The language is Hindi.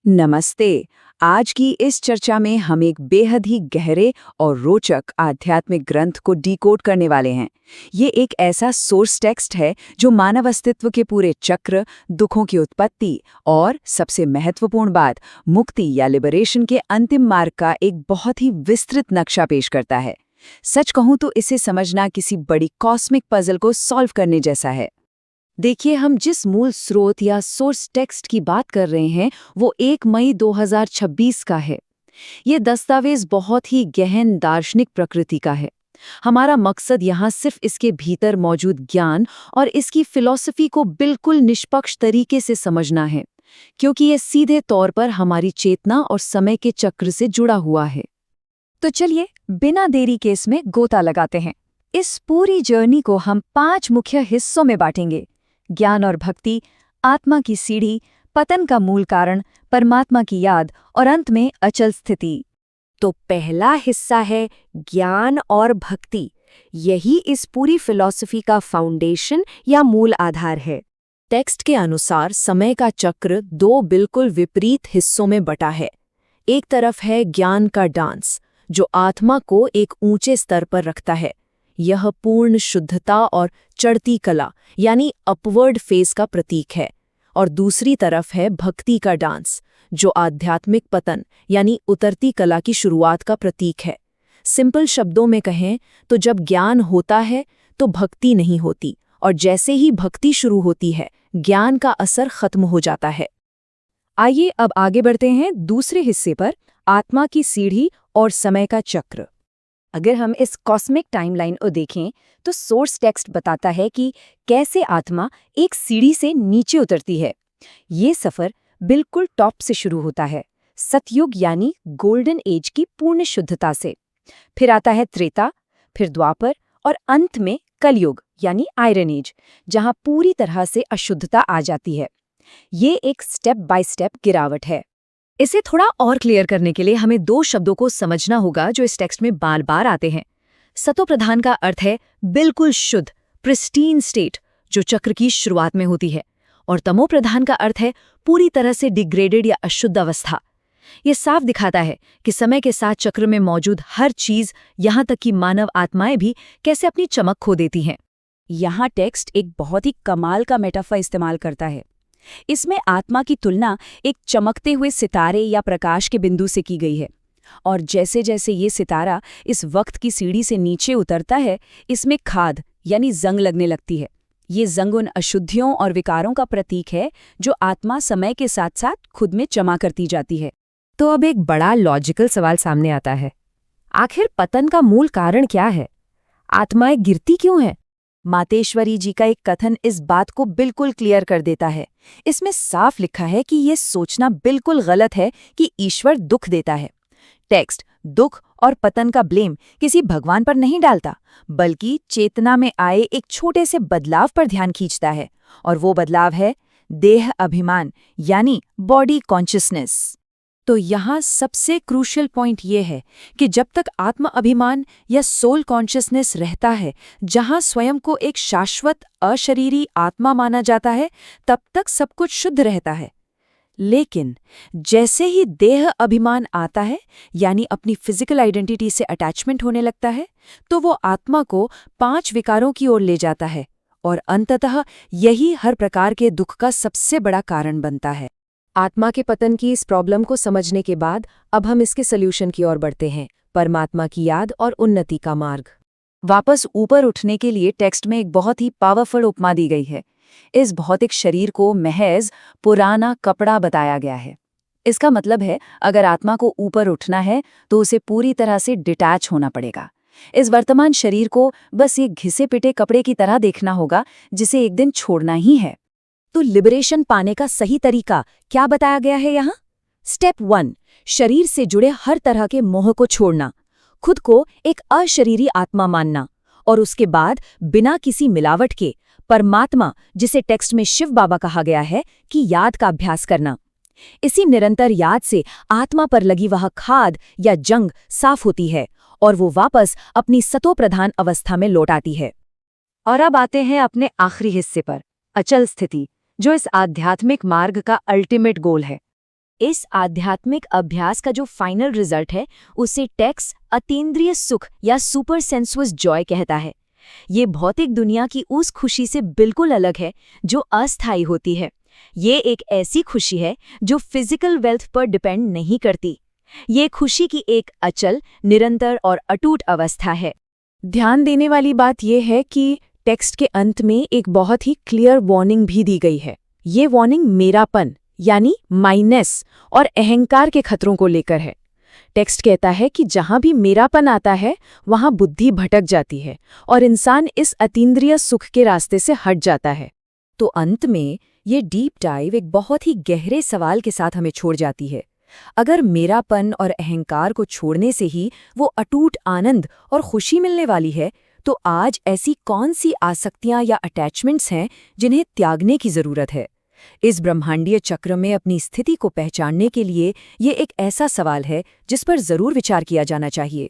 नमस्ते। आज की इस चर्चा में हम एक बेहद ही गहरे और रोचक आध्यात्मिक ग्रंथ को डिकोड करने वाले हैं। ये एक ऐसा सोर्स टेक्स्ट है जो मानव अस्तित्व के पूरे चक्र, दुखों की उत्पत्ति और सबसे महत्वपूर्ण बात, मुक्ति या लिबरेशन के अंतिम मार्ग का एक बहुत ही विस्तृत नक्शा पेश करता है। सच कहूं तो इसे समझना किसी बड़ी कॉस्मिक पजल को सॉल्व करने जैसा है। देखिए, हम जिस मूल स्रोत या सोर्स टेक्स्ट की बात कर रहे हैं वो 1 मई 2026 का है। ये दस्तावेज बहुत ही गहन दार्शनिक प्रकृति का है। हमारा मकसद यहाँ सिर्फ इसके भीतर मौजूद ज्ञान और इसकी फिलॉसफी को बिल्कुल निष्पक्ष तरीके से समझना है, क्योंकि ये सीधे तौर पर हमारी चेतना और समय के चक्र से जुड़ा हुआ है। तो चलिए बिना देरी के इसमें गोता लगाते हैं। इस पूरी जर्नी को हम 5 मुख्य हिस्सों में बांटेंगे: ज्ञान और भक्ति, आत्मा की सीढ़ी, पतन का मूल कारण, परमात्मा की याद और अंत में अचल स्थिति। तो पहला हिस्सा है ज्ञान और भक्ति। यही इस पूरी फिलॉसफी का फाउंडेशन या मूल आधार है। टेक्स्ट के अनुसार समय का चक्र 2 बिल्कुल विपरीत हिस्सों में बटा है। एक तरफ है ज्ञान का डांस, जो आत्मा को एक ऊंचे स्तर पर रखता है। यह पूर्ण शुद्धता और चढ़ती कला यानी अपवर्ड फेज का प्रतीक है। और दूसरी तरफ है भक्ति का डांस, जो आध्यात्मिक पतन यानी उतरती कला की शुरुआत का प्रतीक है। सिंपल शब्दों में कहें तो जब ज्ञान होता है तो भक्ति नहीं होती, और जैसे ही भक्ति शुरू होती है ज्ञान का असर खत्म हो जाता है। आइए अब आगे बढ़ते हैं दूसरे हिस्से पर, आत्मा की सीढ़ी और समय का चक्र। अगर हम इस कॉस्मिक टाइमलाइन को देखें तो सोर्स टेक्स्ट बताता है कि कैसे आत्मा एक सीढ़ी से नीचे उतरती है। ये सफ़र बिल्कुल टॉप से शुरू होता है, सतयुग यानी गोल्डन एज की पूर्ण शुद्धता से। फिर आता है त्रेता, फिर द्वापर और अंत में कलयुग यानी आयरन एज, जहां पूरी तरह से अशुद्धता आ जाती है। ये एक स्टेप बाय स्टेप गिरावट है। इसे थोड़ा और क्लियर करने के लिए हमें 2 शब्दों को समझना होगा जो इस टेक्स्ट में बार बार आते हैं। सतोप्रधान का अर्थ है बिल्कुल शुद्ध, प्रिस्टीन स्टेट, जो चक्र की शुरुआत में होती है, और तमोप्रधान का अर्थ है पूरी तरह से डिग्रेडेड या अशुद्ध अवस्था। ये साफ दिखाता है कि समय के साथ चक्र में मौजूद हर चीज, यहाँ तक कि मानव आत्माएं भी कैसे अपनी चमक खो देती हैं। यहाँ टेक्स्ट एक बहुत ही कमाल का मेटाफर इस्तेमाल करता है। इसमें आत्मा की तुलना एक चमकते हुए सितारे या प्रकाश के बिंदु से की गई है, और जैसे जैसे ये सितारा इस वक्त की सीढ़ी से नीचे उतरता है, इसमें खाद यानी जंग लगने लगती है। ये जंग उन अशुद्धियों और विकारों का प्रतीक है जो आत्मा समय के साथ साथ खुद में जमा करती जाती है। तो अब एक बड़ा लॉजिकल सवाल सामने आता है, आखिर पतन का मूल कारण क्या है? आत्माएं गिरती क्यों हैं? मातेश्वरी जी का एक कथन इस बात को बिल्कुल क्लियर कर देता है। इसमें साफ लिखा है कि ये सोचना बिल्कुल गलत है कि ईश्वर दुख देता है। टेक्स्ट दुख और पतन का ब्लेम किसी भगवान पर नहीं डालता, बल्कि चेतना में आए एक छोटे से बदलाव पर ध्यान खींचता है, और वो बदलाव है देह अभिमान यानी बॉडी कॉन्शियसनेस। तो यहाँ सबसे क्रूशियल पॉइंट ये है कि जब तक आत्म अभिमान या सोल कॉन्शियसनेस रहता है, जहाँ स्वयं को एक शाश्वत अशरीरी आत्मा माना जाता है, तब तक सब कुछ शुद्ध रहता है। लेकिन जैसे ही देह अभिमान आता है, यानी अपनी फिजिकल आइडेंटिटी से अटैचमेंट होने लगता है, तो वो आत्मा को 5 विकारों की ओर ले जाता है, और अंततः यही हर प्रकार के दुख का सबसे बड़ा कारण बनता है। आत्मा के पतन की इस प्रॉब्लम को समझने के बाद अब हम इसके सॉल्यूशन की ओर बढ़ते हैं, परमात्मा की याद और उन्नति का मार्ग। वापस ऊपर उठने के लिए टेक्स्ट में एक बहुत ही पावरफुल उपमा दी गई है। इस भौतिक शरीर को महज पुराना कपड़ा बताया गया है। इसका मतलब है, अगर आत्मा को ऊपर उठना है तो उसे पूरी तरह से डिटैच होना पड़ेगा। इस वर्तमान शरीर को बस एक घिसे पिटे कपड़े की तरह देखना होगा, जिसे एक दिन छोड़ना ही है। तो लिबरेशन पाने का सही तरीका क्या बताया गया है यहाँ? स्टेप 1, शरीर से जुड़े हर तरह के मोह को छोड़ना, खुद को एक अशरीरी आत्मा मानना, और उसके बाद बिना किसी मिलावट के परमात्मा, जिसे टेक्स्ट में शिव बाबा कहा गया है, की याद का अभ्यास करना। इसी निरंतर याद से आत्मा पर लगी वह खाद या जंग साफ होती है, और वो वापस अपनी सतोप्रधान अवस्था में लौट आती है। और अब आते हैं अपने आखिरी हिस्से पर, अचल स्थिति, जो इस आध्यात्मिक मार्ग का अल्टीमेट गोल है। इस आध्यात्मिक अभ्यास का जो फाइनल रिजल्ट है उसे टेक्स्ट अतीन्द्रिय सुख या सुपर सेंसुअस जॉय कहता है। ये भौतिक दुनिया की उस खुशी से बिल्कुल अलग है जो अस्थायी होती है। ये एक ऐसी खुशी है जो फिजिकल वेल्थ पर डिपेंड नहीं करती। ये खुशी की एक अचल, निरंतर और अटूट अवस्था है। ध्यान देने वाली बात यह है कि टेक्स्ट के अंत में एक बहुत ही क्लियर वार्निंग भी दी गई है। ये वार्निंग मेरापन यानी माइनेस और अहंकार के खतरों को लेकर है। टेक्स्ट कहता है कि जहां भी मेरापन आता है वहां बुद्धि भटक जाती है और इंसान इस अतीन्द्रिय सुख के रास्ते से हट जाता है। तो अंत में ये डीप डाइव एक बहुत ही गहरे सवाल के साथ हमें छोड़ जाती है। अगर मेरापन और अहंकार को छोड़ने से ही वो अटूट आनंद और खुशी मिलने वाली है, तो आज ऐसी कौन सी आसक्तियां या अटैचमेंट्स हैं जिन्हें त्यागने की जरूरत है? इस ब्रह्मांडीय चक्र में अपनी स्थिति को पहचानने के लिए ये एक ऐसा सवाल है जिस पर जरूर विचार किया जाना चाहिए।